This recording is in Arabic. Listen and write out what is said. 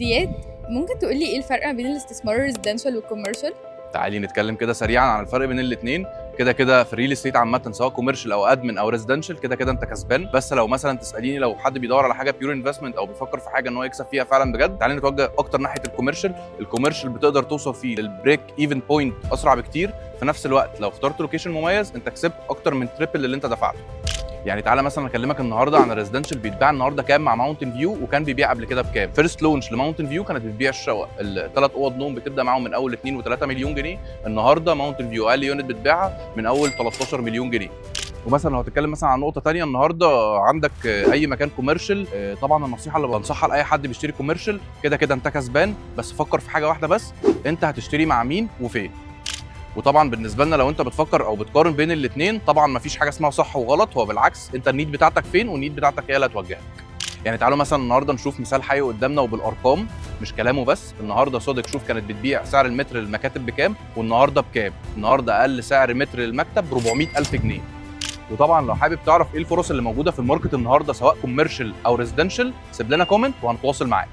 زياد، ممكن تقول لي ايه الفرق ما بين الاستثمار الريزيدنشال والكوميرشال؟ تعالي نتكلم كده سريعا عن الفرق بين الاثنين. كده في الريل استيت عامه، سواء كوميرشال او ادمن او ريزيدنشال، كده انت كسبان. بس لو مثلا تساليني، لو حد بيدور على حاجه بيور انفستمنت او بيفكر في حاجه ان هو يكسب فيها فعلا بجد، تعالي نتوجه اكتر ناحيه الكوميرشال. الكوميرشال بتقدر توصل فيه للبريك ايفن بوينت اسرع بكتير. في نفس الوقت لو اخترت لوكيشن مميز انت كسبت اكتر من تريبل اللي انت دفعته. يعني تعالى مثلا اكلمك النهارده عن الريزيدنشال. بيتباع النهارده كام مع ماونتن فيو، وكان بيبيع قبل كده بكام؟ فيرست لونش لماونتن فيو كانت بتبيع الشقق الثلاث اوض نوم بتبدا معاهم من اول 2 و3 مليون جنيه. النهارده ماونتن فيو اقل يونت بتبيعها من اول 13 مليون جنيه. ومثلا لو هتتكلم مثلا عن نقطه ثانيه، النهارده عندك اي مكان كوميرشال، طبعا النصيحه اللي بنصحها لاي حد بيشتري كوميرشال، كده انت كسبان. بس فكر في حاجه واحده بس، انت هتشتري مع مين وفين. وطبعا بالنسبه لنا لو انت بتفكر او بتقارن بين الاثنين، طبعا مفيش حاجه اسمها صح وغلط، هو بالعكس انت النيد بتاعتك فين والنيد بتاعتك هي اللي هتوجهك. يعني تعالوا مثلا النهارده نشوف مثال حي قدامنا وبالارقام مش كلامه بس. النهارده صادق شوف كانت بتبيع سعر المتر للمكاتب بكام، والنهارده بكام؟ النهارده اقل سعر متر للمكتب ب 400,000 جنيه. وطبعا لو حابب تعرف ايه الفرص اللي موجوده في الماركت النهارده سواء كوميرشال او ريزيدنشال، سيب لنا كومنت وهنتواصل معاك.